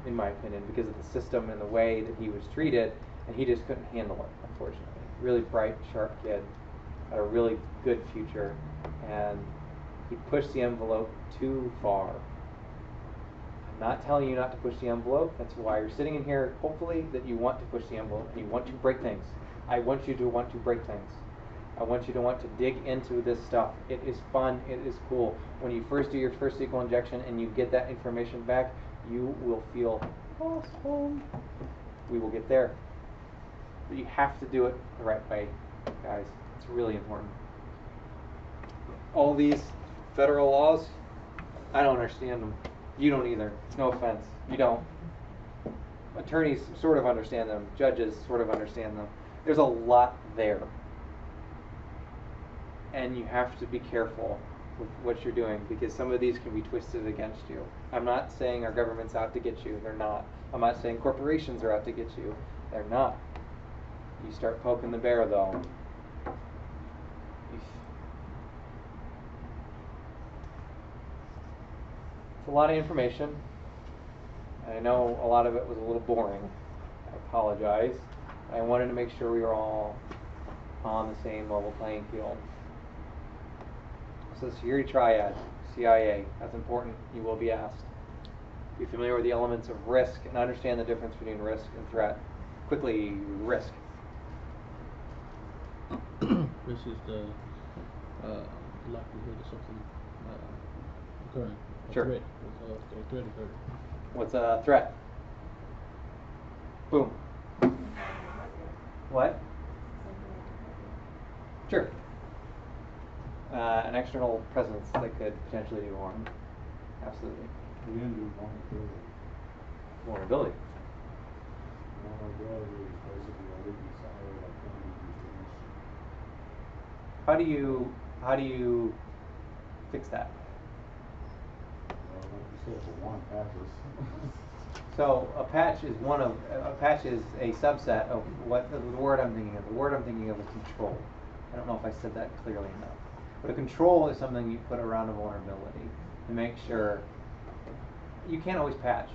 in my opinion, because of the system and the way that he was treated, and he just couldn't handle it, unfortunately. Really bright, sharp kid, had a really good future, and he pushed the envelope too far. I'm not telling you not to push the envelope. That's why you're sitting in here, hopefully, that you want to push the envelope, and you want to break things. I want you to want to break things. I want you to want to dig into this stuff. It is fun. It is cool. When you first do your first SQL injection and you get that information back, you will feel awesome. We will get there. But you have to do it the right way, guys. It's really important. All these federal laws, I don't understand them. You don't either. No offense. You don't. Attorneys sort of understand them. Judges sort of understand them. There's a lot there. And you have to be careful with what you're doing, because some of these can be twisted against you. I'm not saying our government's out to get you. They're not. I'm not saying corporations are out to get you. They're not. You start poking the bear, though. It's a lot of information. I know a lot of it was a little boring. I apologize. I wanted to make sure we were all on the same level playing field. So the security triad, CIA, that's important. You will be asked. Be familiar with the elements of risk and understand the difference between risk and threat. Quickly, risk. Risk is the likelihood of something occurring. Sure. Threat. A threat occurring. What's a threat? Boom. What? an external presence that could potentially do harm. Absolutely. We didn't do vulnerability. Vulnerability. Vulnerability is basically a weakness I heard like candy distribution. How do you fix that? Well, like you said, for one, patches. So a patch is a subset of what the word I'm thinking of. The word I'm thinking of is control. I don't know if I said that clearly enough. But a control is something you put around a vulnerability to make sure you can't always patch.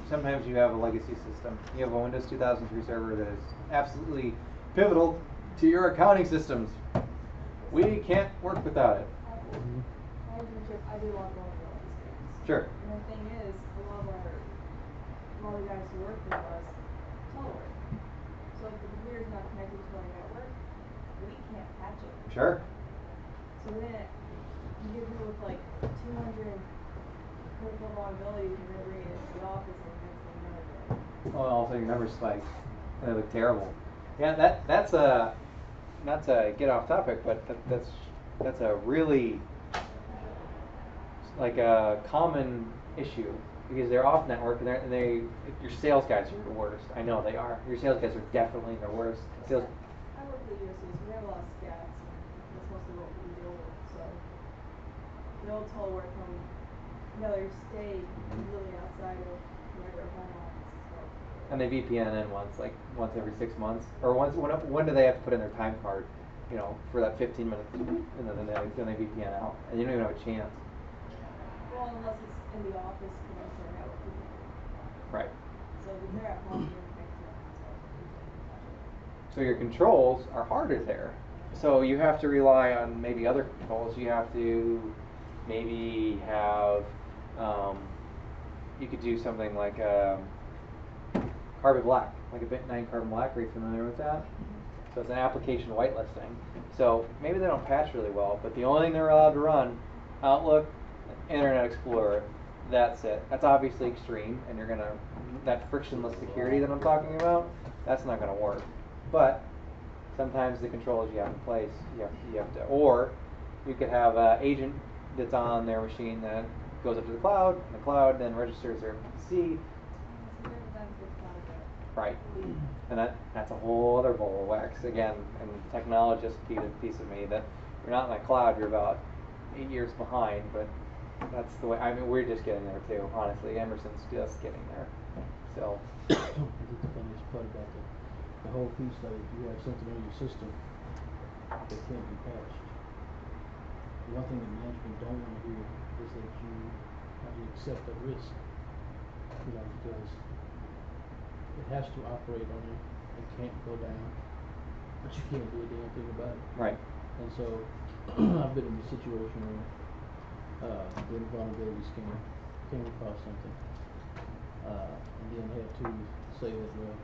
Sometimes you have a legacy system. You have a Windows 2003 server that is absolutely pivotal to your accounting systems. We can't work without it. My internship, I did a lot of vulnerability scans. Sure. And the thing is, a lot of the guys who work with us telework. So if the computer's not connected to our network, we can't patch it. Sure. So then you get people with like 200 critical vulnerabilities and then bring it into the office and next thing you know they're Well, also your numbers spike. They look terrible. Yeah, that's a not to get off topic, but that's a really like a common issue because they're off network and your sales guys are the worst. I know they are. Your sales guys are definitely the worst. Sales. I work with the USCs. We have a lot of scats, and that's mostly what we deal with. So they'll telework from another state, really outside of wherever their home office is. So. And they VPN in once every 6 months, or when do they have to put in their time card, for that 15 minutes, and then they VPN out, and you don't even have a chance. Well, unless it's in the office connected to our network. We can't do it. Right. So if they're at home, they're connected to our network. So your controls are harder there. So you have to rely on maybe other controls. You have to maybe have, you could do something like carbon black, like a Bit9 carbon black. Are you familiar with that? So it's an application whitelisting. So maybe they don't patch really well, but the only thing they're allowed to run, Outlook, Internet Explorer, that's it. That's obviously extreme, and that frictionless security that I'm talking about, that's not gonna work. But sometimes the controls you have in place, you have to, or you could have an agent that's on their machine that goes up to the cloud, and the cloud then registers their PC. Right. And that's a whole other ball of wax again. And the technologist piece of me that you're not in the cloud, you're about 8 years behind, but that's the way. I mean, we're just getting there too. Honestly, Emerson's just getting there. So. I think the funniest part about the whole piece, like if you have something on your system that can't be patched, the one thing that management don't want to hear is that you have to accept that risk. Because it has to operate on it. It can't go down, but you can't do a damn thing about it. Right. And so I've been in a situation where doing a vulnerability scan, came across something, and then had to say that, well,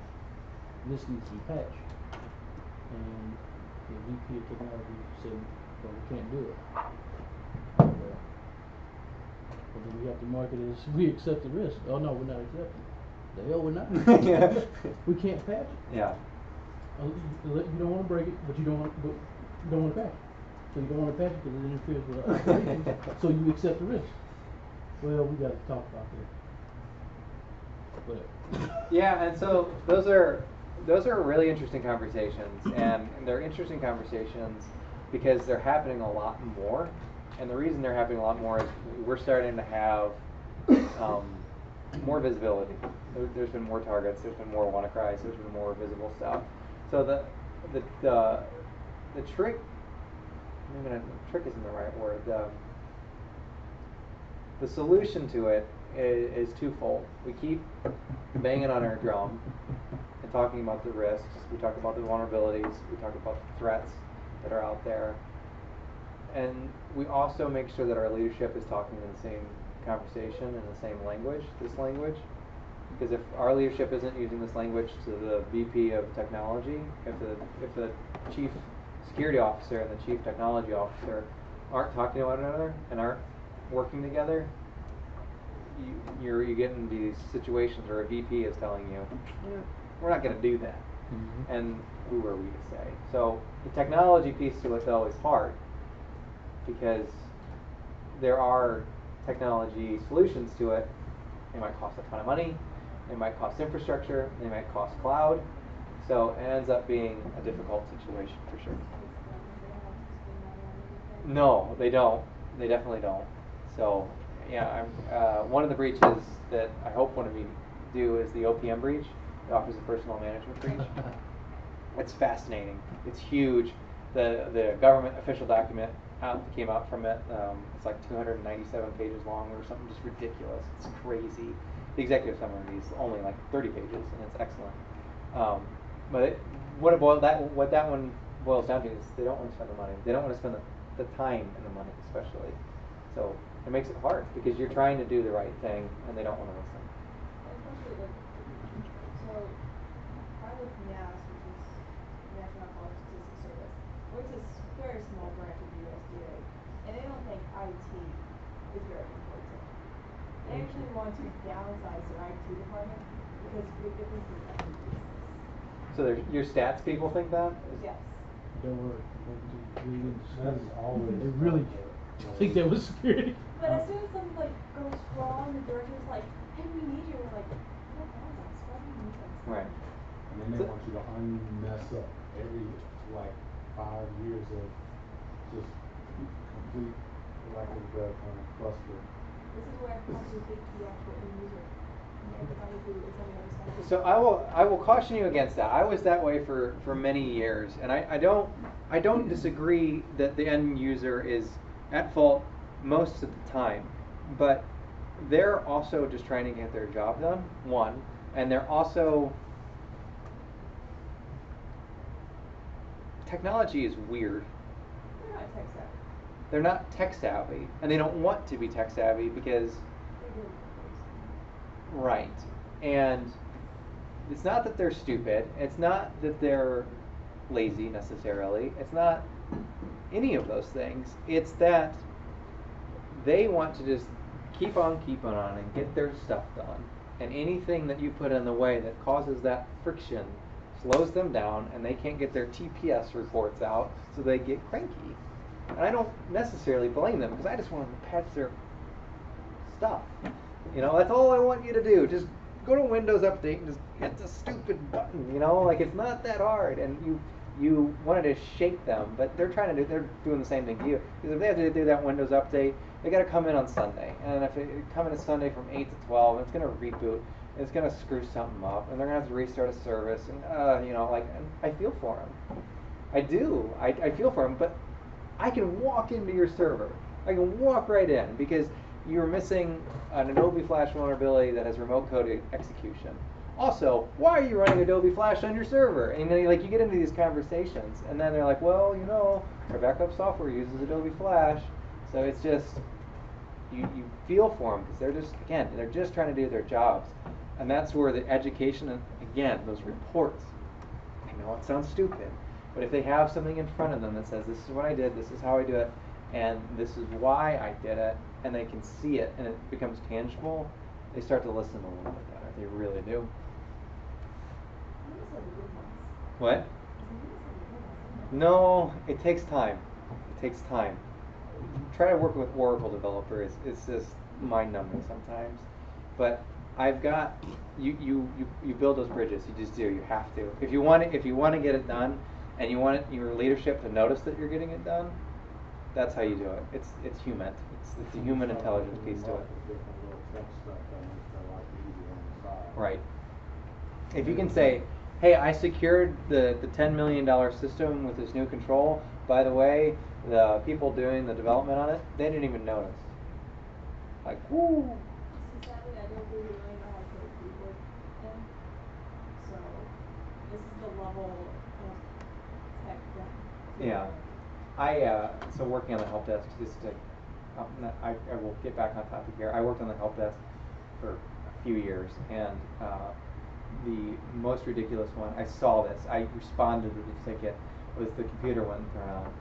this needs to be patched. And the VP of technology said, well, we can't do it. Well, then we have to mark it as we accept the risk. Oh no, we're not accepting. The hell we're not. Yeah. We can't patch it. Yeah. You don't want to break it, but you don't want to patch it. So you don't want to patch it because it interferes with our operations. So you accept the risk. Well, we got to talk about that. Whatever. Yeah, and so those are really interesting conversations, and they're interesting conversations because they're happening a lot more. And the reason they're happening a lot more is we're starting to have more visibility. There's been more targets. There's been more WannaCries. There's been more visible stuff. So the trick. Trick isn't the right word. The solution to it is twofold. We keep banging on our drum and talking about the risks. We talk about the vulnerabilities. We talk about the threats that are out there. And we also make sure that our leadership is talking in the same conversation, in the same language, this language. Because if our leadership isn't using this language to the VP of technology, if the chief security officer and the chief technology officer aren't talking to one another and aren't working together, you get into these situations where a VP is telling you, we're not going to do that. Mm-hmm. And who are we to say? So the technology piece to it though is hard because there are technology solutions to it. They might cost a ton of money, they might cost infrastructure, they might cost cloud, so it ends up being a difficult situation for sure. No, they don't. They definitely don't. So, yeah, one of the breaches that I hope one of you do is the OPM breach, the Office of Personnel Management breach. It's fascinating. It's huge. The government official document that came out from it, it's like 297 pages long or something just ridiculous. It's crazy. The executive summary is only like 30 pages, and it's excellent. But what that one boils down to is they don't want to spend the money. They don't want to spend the time and the money, especially. So it makes it hard because you're trying to do the right thing, and they don't want to listen. Especially like, so I with NAS, which is National College Statistics Service, which is a very small branch of the USDA, and they don't think IT is very important. They actually want to downsize their IT department because we get this is So your stats people think that? yes. There were really That's always. They really think that was security. But as soon as something like goes wrong, the director's like, "Hey, we need you." We're like, "What does? Why do you need us?" Right. And then they want you to unmess up every, like, 5 years of just complete, lack of a better term, cluster. This is where I probably hate the actual end user. And everybody who is on the other side. So I will caution you against that. I was that way for many years, and I don't disagree that the end user is at fault most of the time, but they're also just trying to get their job done, one, and they're also, technology is weird. They're not tech savvy. They're not tech savvy, and they don't want to be tech savvy because, They're really crazy. right, and it's not that they're stupid, it's not that they're lazy necessarily, it's not any of those things, it's that they want to just keep on keeping on and get their stuff done, and anything that you put in the way that causes that friction slows them down, and they can't get their TPS reports out, so they get cranky. And I don't necessarily blame them, because I just want them to patch their stuff. You know, that's all I want you to do. Just go to Windows Update and just hit the stupid button. You know, like it's not that hard. And you wanted to shake them, but they're doing the same thing to you. Because if they have to do that Windows Update, they got to come in on Sunday. And if they come in on Sunday from 8 to 12, it's going to reboot. It's going to screw something up, and they're going to have to restart a service. And you know, like, and I feel for them. I do. I feel for them, but I can walk into your server. I can walk right in because you're missing an Adobe Flash vulnerability that has remote code execution. Also, why are you running Adobe Flash on your server? And then, like, you get into these conversations, and then they're like, well, you know, our backup software uses Adobe Flash, so it's just you feel for them because they're just trying to do their jobs, and that's where the education and again those reports. I know it sounds stupid, but if they have something in front of them that says this is what I did, this is how I do it, and this is why I did it, and they can see it and it becomes tangible, they start to listen a little bit better. They really do. What? No, it takes time. It takes time. Try to work with Oracle developers. It's just mind-numbing sometimes. But I've got you build those bridges. You just do. You have to. If you want to get it done, and you want your leadership to notice that you're getting it done, that's how you do it. It's human. It's a human intelligence piece to it. Right. If you can say, hey, I secured the $10 million system with this new control. By the way, the people doing the development on it, they didn't even notice. Like, woo. Sadly, I don't really know how to keyboard them. So this is the level of tech that. Yeah. So working on the help desk, just to, I will get back on topic here. I worked on the help desk for a few years, and the most ridiculous one, I saw this, I responded to the ticket, was the computer wasn't turned on.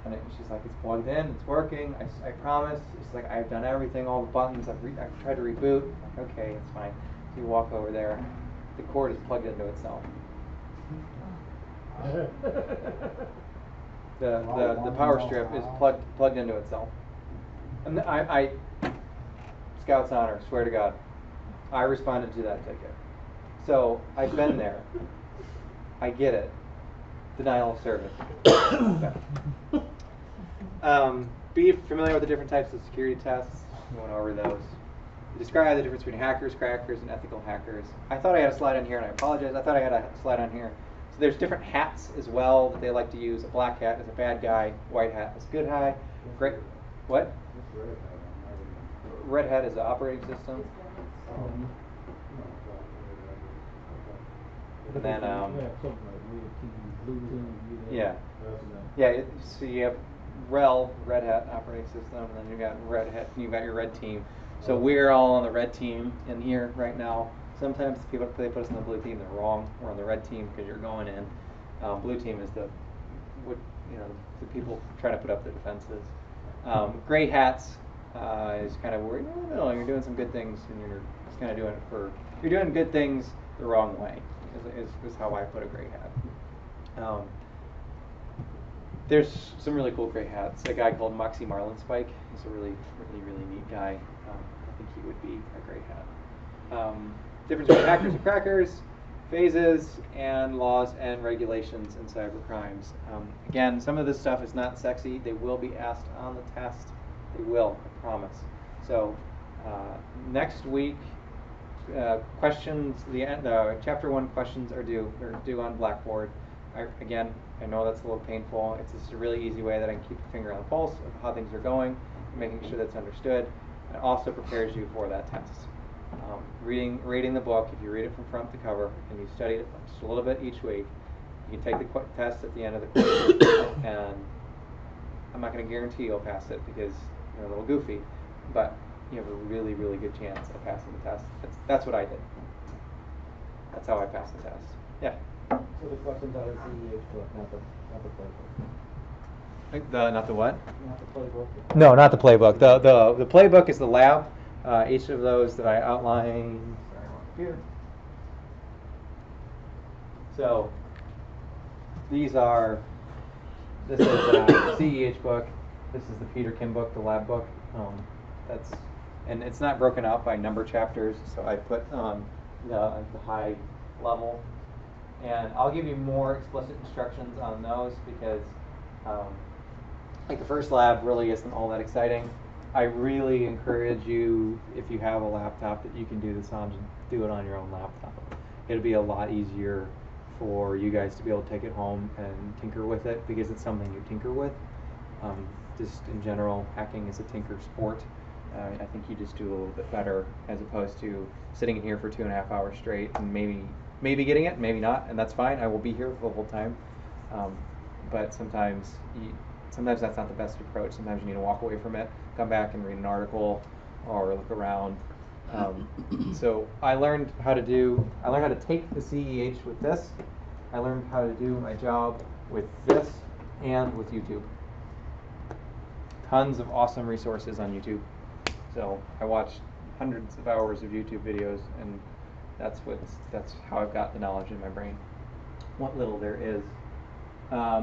And she's like, it's plugged in, it's working, I promise. She's like, I've done everything, all the buttons, I've tried to reboot. I'm like, okay, it's fine. So you walk over there, the cord is plugged into itself. The power strip is plugged into itself. And I Scout's honor, swear to God, I responded to that ticket. So I've been there. I get it. Denial of service. Be familiar with the different types of security tests. We went over those. Describe the difference between hackers, crackers, and ethical hackers. I thought I had a slide on here, and I apologize. I thought I had a slide on here. So there's different hats as well that they like to use. A black hat is a bad guy. White hat is a good guy. Great. What? Red hat is the operating system. And then yeah. So you have RHEL, Red Hat operating system, and then you got Red Hat, and you got your red team. So we're all on the red team in here right now. Sometimes people they put us on the blue team, they're wrong. We're on the red team because you're going in. Blue team is the people trying to put up the defenses. Gray hats is kind of where you're doing some good things, and you're just kind of you're doing good things the wrong way. Is how I put a gray hat. There's some really cool gray hats. A guy called Moxie Marlinspike. He's a really neat guy. I think he would be a gray hat. Difference between hackers and crackers, phases, and laws and regulations in cyber crimes. Again, some of this stuff is not sexy. They will be asked on the test. They will, I promise. So next week, questions. The chapter 1 questions are due. They're due on Blackboard. I know that's a little painful. It's just a really easy way that I can keep a finger on the pulse of how things are going, making sure that's understood. And it also prepares you for that test. Reading the book, if you read it from front to cover and you study it just a little bit each week, you can take the test at the end of the course. And I'm not going to guarantee you'll pass it because you're a little goofy, but you have a really good chance of passing the test. That's what I did. That's how I passed the test. Yeah. So the questions out of the CEH book, not the playbook. Not the what? Not the playbook. No, not the playbook. The playbook is the lab. Each of those that I outlined here. So this is the CEH book. This is the Peter Kim book, the lab book. And it's not broken out by number chapters, so I put the high level. And I'll give you more explicit instructions on those because like the first lab really isn't all that exciting. I really encourage you, if you have a laptop, that you can do this do it on your own laptop. It'll be a lot easier for you guys to be able to take it home and tinker with it because it's something you tinker with. Just in general, hacking is a tinker sport. I think you just do a little bit better as opposed to sitting in here for 2.5 hours straight and maybe getting it, maybe not, and that's fine. I will be here the whole time. But sometimes that's not the best approach. Sometimes you need to walk away from it, come back and read an article or look around. So I learned how to take the CEH with this. I learned how to do my job with this and with YouTube. Tons of awesome resources on YouTube. So I watched hundreds of hours of YouTube videos, and that's how I've got the knowledge in my brain. What little there is.